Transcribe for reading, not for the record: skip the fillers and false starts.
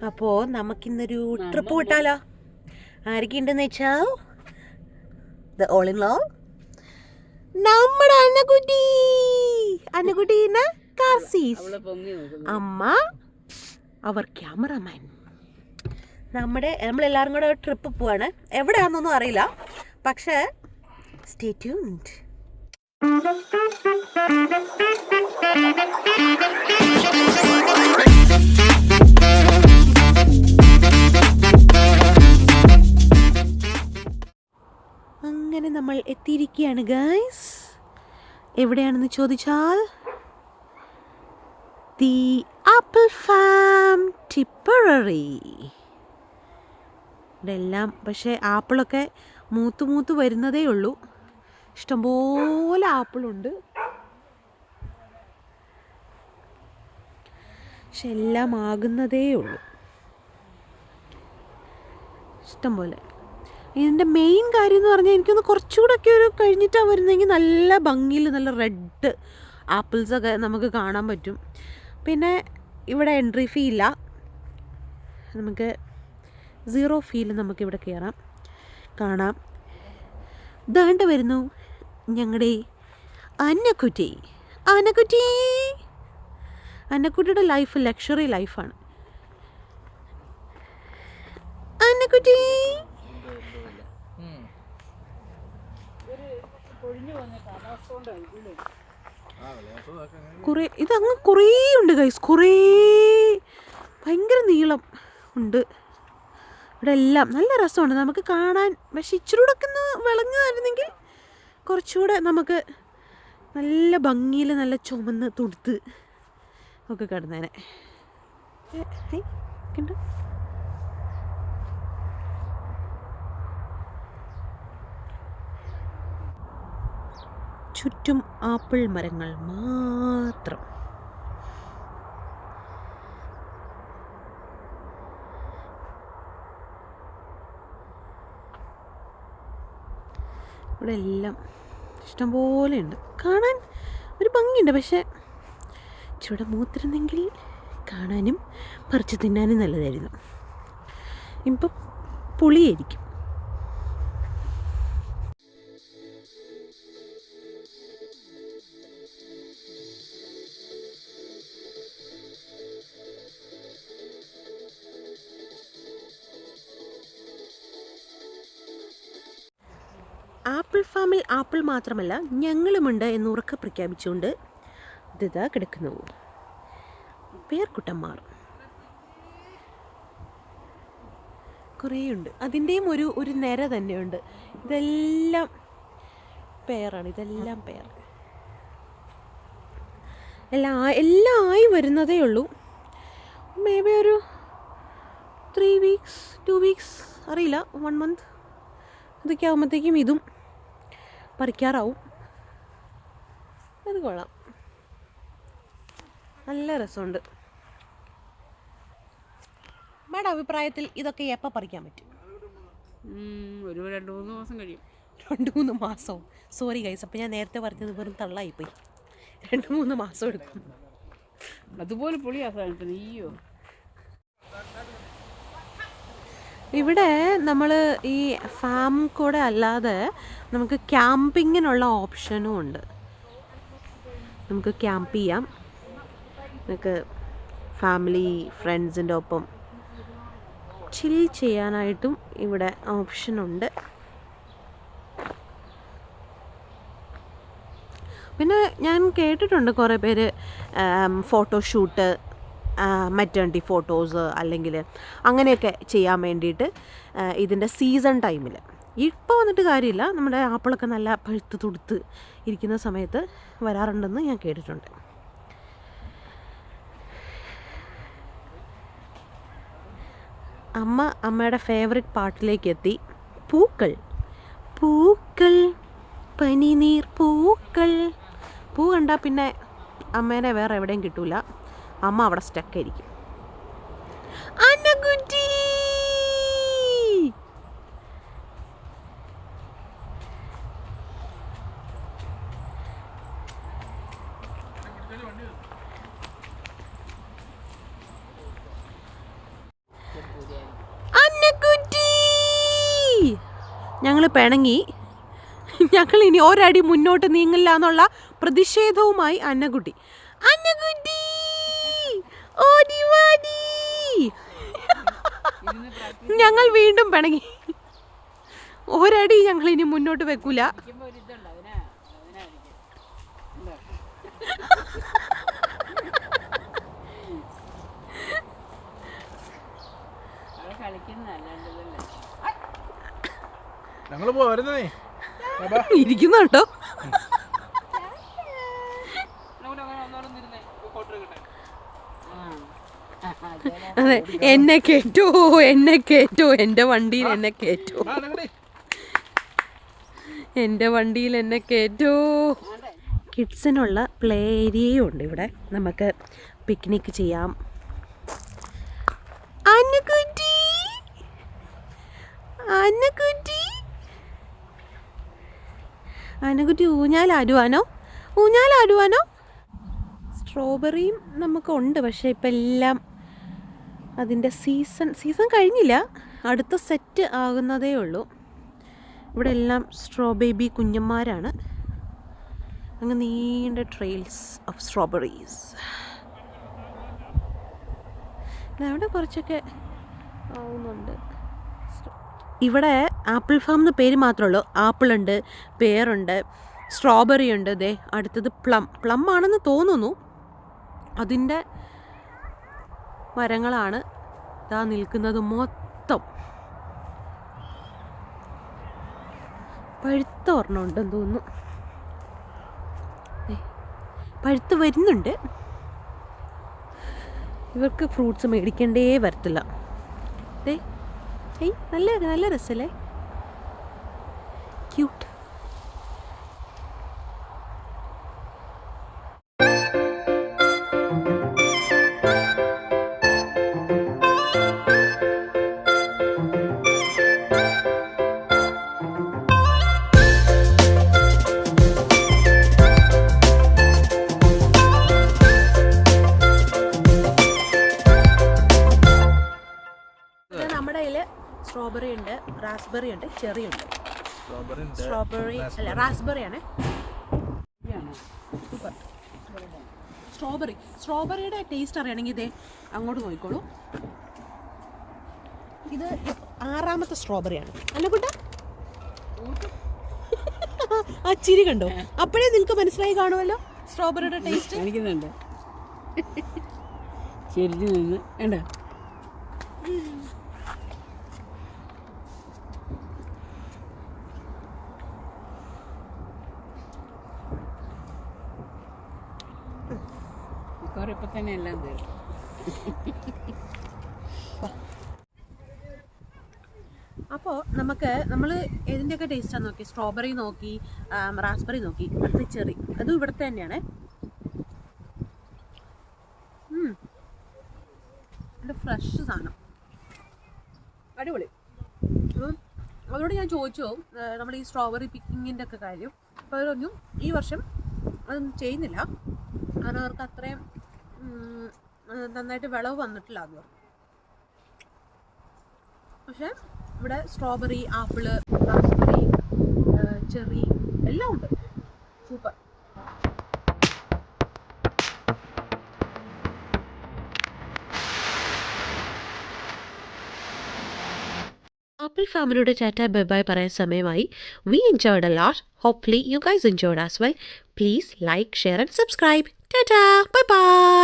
അപ്പോൾ നമുക്കിന്നൊരു ട്രിപ്പ് വിട്ടാലോ? ആരൊക്കെ ഉണ്ടെന്ന് വെച്ചാൽ ദ ഓൾ ഇൻ ലോ നമ്മുടെ അന്നക്കുട്ടീനെ കാസീസ് അമ്മ അവർ ക്യാമറമാൻ. നമ്മളെല്ലാവരും കൂടെ ട്രിപ്പ് പോവാണ്. എവിടെയാണെന്നൊന്നും അറിയില്ല, പക്ഷേ സ്റ്റേ ട്യൂൺഡ്. അങ്ങനെ നമ്മൾ എത്തിയിരിക്കുകയാണ് ഗൈസ്. എവിടെയാണെന്ന് ചോദിച്ചാൽ ദി ആപ്പിൾ ഫാം ടിപ്പററി. ഇവിടെ എല്ലാം പക്ഷേ ആപ്പിളൊക്കെ മൂത്ത് വരുന്നതേ ഉള്ളൂ. ഇഷ്ടംപോലെ ആപ്പിളുണ്ട്, പക്ഷെ എല്ലാം ആകുന്നതേ ഉള്ളൂ. ഇഷ്ടംപോലെ. ഇതിൻ്റെ മെയിൻ കാര്യം എന്ന് പറഞ്ഞാൽ എനിക്കൊന്ന് കുറച്ചുകൂടെയൊക്കെ ഒരു കഴിഞ്ഞിട്ടാണ് വരുന്നതെങ്കിൽ നല്ല ഭംഗിയിൽ നല്ല റെഡ് ആപ്പിൾസൊക്കെ നമുക്ക് കാണാൻ പറ്റും. പിന്നെ ഇവിടെ എൻട്രി ഫീ ഇല്ല, നമുക്ക് 0 ഫീൽ നമുക്കിവിടെ കയറാം, കാണാം. ദാണ്ട് വരുന്നു ഞങ്ങളുടെ അന്നക്കുട്ടിയുടെ ലൈഫ് ലക്ഷറി ലൈഫാണ്. അന്നക്കുട്ടി ഇതങ്ങ് കുറേ ഉണ്ട് ഗൈസ്, കുറേ ഭയങ്കര നീളം ഉണ്ട് ഇവിടെ എല്ലാം. നല്ല രസമാണ് നമുക്ക് കാണാൻ. പക്ഷെ ഇച്ചിരി കൂടെ ഒക്കെ ഒന്ന് വിളഞ്ഞായിരുന്നെങ്കിൽ കുറച്ചുകൂടെ നമുക്ക് നല്ല ഭംഗിയിൽ നല്ല ചുമന്ന് തുടുത്ത് ഒക്കെ കിടന്നേനെ. കണ്ടോ, ചുറ്റും ആപ്പിൾ മരങ്ങൾ മാത്രം. ഇവിടെ എല്ലാം ഇഷ്ടംപോലെ ഉണ്ട്, കാണാൻ ഒരു ഭംഗിയുണ്ട്. പക്ഷേ ചുവടെ മൂത്തിരുന്നെങ്കിൽ കാണാനും പറിച്ച് തിന്നാനും നല്ലതായിരുന്നു. ഇപ്പം പുളിയായിരിക്കും. ആപ്പിൾ ഫാമിൽ ആപ്പിൾ മാത്രമല്ല ഞങ്ങളുമുണ്ട് എന്ന് ഉറക്കെ പ്രഖ്യാപിച്ചുകൊണ്ട് ഇതാ കിടക്കുന്നു പേർക്കുട്ടന്മാർ. കുറേയുണ്ട്, അതിൻ്റെയും ഒരു നിര തന്നെയുണ്ട്. ഇതെല്ലാം പേരാണ്, ഇതെല്ലാം പേർ. എല്ലാം ആയി വരുന്നതേ ഉള്ളൂ. മേ ബി ഒരു 3 വീക്സ് 2 വീക്സ് അറിയില്ല, 1 മന്ത് ഇതൊക്കെ ആകുമ്പോഴത്തേക്കും ഇതും പറിക്കാറാവും. അത് കൊള്ളാം, നല്ല രസമുണ്ട്. അമ്മയുടെ അഭിപ്രായത്തിൽ ഇതൊക്കെ എപ്പോൾ പറിക്കാൻ പറ്റും? ഒരു 2-3 മാസം കഴിയും. 2-3 മാസമോ? സോറി ഗൈസ്, അപ്പോൾ ഞാൻ നേരത്തെ പറഞ്ഞത് വെറും തള്ളായിപ്പോയി. 2-3 മാസം എടുക്കും. അതുപോലെ പൊളിയാ സാധനത്തിന്. അയ്യോ, ഇവിടെ നമ്മൾ ഈ ഫാം കൂടെ അല്ലാതെ നമുക്ക് ക്യാമ്പിങ്ങിനുള്ള ഓപ്ഷനും ഉണ്ട്. നമുക്ക് ക്യാമ്പ് ചെയ്യാം, നമുക്ക് ഫാമിലി ഫ്രണ്ട്സിൻ്റെ ഒപ്പം ചിൽ ചെയ്യാനായിട്ടും ഇവിടെ ഓപ്ഷനുണ്ട്. പിന്നെ ഞാൻ കേട്ടിട്ടുണ്ട് കുറേ പേര് ഫോട്ടോഷൂട്ട്, മറ്റേണ്ടി ഫോട്ടോസ് അല്ലെങ്കിൽ അങ്ങനെയൊക്കെ ചെയ്യാൻ വേണ്ടിയിട്ട് ഇതിൻ്റെ സീസൺ ടൈമിൽ. ഇപ്പോൾ വന്നിട്ട് കാര്യമില്ല, നമ്മുടെ ആപ്പിളൊക്കെ നല്ല പഴുത്ത് തുടുത്ത് ഇരിക്കുന്ന സമയത്ത് വരാറുണ്ടെന്ന് ഞാൻ കേട്ടിട്ടുണ്ട്. അമ്മയുടെ ഫേവറേറ്റ് പാട്ടിലേക്ക് എത്തി. പൂക്കൾ പൂക്കൾ പനിനീർ പൂക്കൾ. പൂ കണ്ടാൽ പിന്നെ അമ്മേനെ വേറെ എവിടെയും കിട്ടൂല, അമ്മ അവിടെ സ്റ്റക്കായിരിക്കും. അന്നക്കുട്ടി ഞങ്ങൾ പിണങ്ങി. ഞങ്ങൾ ഇനി ഒരടി മുന്നോട്ട് നീങ്ങില്ല എന്നുള്ള പ്രതിഷേധവുമായി അന്നക്കുട്ടി ഓടി വാടി. ഞങ്ങൾ വീണ്ടും പിണങ്ങി. ഒരടി ഞങ്ങൾ ഇനി മുന്നോട്ട് വെക്കൂല. ഇരിക്കുന്നുണ്ടോ? അതെ, എന്നെ കേറ്റോ എൻ്റെ വണ്ടിയിൽ എന്നെ കേറ്റോ, എൻ്റെ വണ്ടിയിൽ എന്നെ കേറ്റോ. കിഡ്സിനുള്ള പ്ലേ ഏരിയയും ഉണ്ട് ഇവിടെ, നമുക്ക് പിക്നിക് ചെയ്യാം. അന്നക്കുട്ടി ഊഞ്ഞാലാടുവാനോ? സ്ട്രോബെറിയും നമുക്കുണ്ട്, പക്ഷേ ഇപ്പം എല്ലാം അതിൻ്റെ സീസൺ കഴിഞ്ഞില്ല, അടുത്ത സെറ്റ് ആകുന്നതേ ഉള്ളൂ. ഇവിടെ എല്ലാം സ്ട്രോബേബി കുഞ്ഞന്മാരാണ്. അങ്ങ് നീണ്ട ട്രെയിൽസ് ഓഫ് സ്ട്രോബെറീസ്. അവിടെ കുറച്ചൊക്കെ ആവുന്നുണ്ട്. ഇവിടെ ആപ്പിൾ ഫാം എന്ന് പേര് മാത്രമേ ഉള്ളൂ. ആപ്പിളുണ്ട്, പേറുണ്ട്, സ്ട്രോബെറി ഉണ്ട്. ദേ അടുത്തത് പ്ലം ആണെന്ന് തോന്നുന്നു. അതിൻ്റെ മരങ്ങളാണ് ഇതാ നിൽക്കുന്നത് മൊത്തം. പഴുത്ത ഒരെണ്ണം ഉണ്ടെന്ന് തോന്നുന്നു, പഴുത്ത് വരുന്നുണ്ട്. ഇവർക്ക് ഫ്രൂട്ട്സ് മേടിക്കേണ്ടേ വരത്തില്ല. നല്ല രസമല്ലേ, ക്യൂട്ട്. നമ്മുടെ കയ്യിൽ സ്ട്രോബെറി ഉണ്ട്, റാസ്ബെറി ഉണ്ട്, ചെറി ഉണ്ട്. സ്ട്രോബെറി അല്ല റാസ്ബെറി ആണ്. സൂപ്പർ. സ്ട്രോബെറിയുടെ ടേസ്റ്റ് അറിയണമെങ്കിൽ ഇതേ അങ്ങോട്ട് നോക്കിക്കോളൂ. ഇത് 6ാമത്തെ സ്ട്രോബെറിയാണ്. അല്ല കുട്ടാ, ആ ചിരി കണ്ടോ? അപ്പോഴേ നിങ്ങൾക്ക് മനസ്സിലായി കാണുമല്ലോ സ്ട്രോബെറിയുടെ ടേസ്റ്റ്. കാണിക്കുന്നുണ്ട് ചെരിഞ്ഞു നിന്ന് വേണ്ട. ഇപ്പം തന്നെ എല്ലാം തീർന്നു. അപ്പോൾ നമ്മൾ ഏതിൻ്റെയൊക്കെ ടേസ്റ്റാണ് നോക്കി, സ്ട്രോബെറി നോക്കി, റാസ്ബെറി നോക്കി, അടുത്ത ചെറി, അതും ഇവിടുത്തെ തന്നെയാണ്. എൻ്റെ ഫ്രഷ് സാധനം, അടിപൊളി. അവരോട് ഞാൻ ചോദിച്ചു നമ്മൾ ഈ സ്ട്രോബെറി പിക്കിങ്ങിൻ്റെ ഒക്കെ കാര്യം. അപ്പോൾ അവരൊന്നും ഈ വർഷം അതൊന്നും ചെയ്യുന്നില്ല, കാരണം അവർക്ക് അത്രയും നന്നായിട്ട് വിളവ് വന്നിട്ടില്ല എന്ന് പറഞ്ഞു. പക്ഷെ ഇവിടെ സ്ട്രോബെറി, ആപ്പിള്, റാസ്ബെറി, ചെറി എല്ലാം ഉണ്ട്. സൂപ്പർ. ആപ്പിൾ ഫാമിലിയുടെ ടാറ്റ ബൈ ബൈ പറയാൻ സമയമായി. We enjoyed a lot. Hopefully you guys enjoyed as well. Please like, share and subscribe. Ta-ta. Bye bye.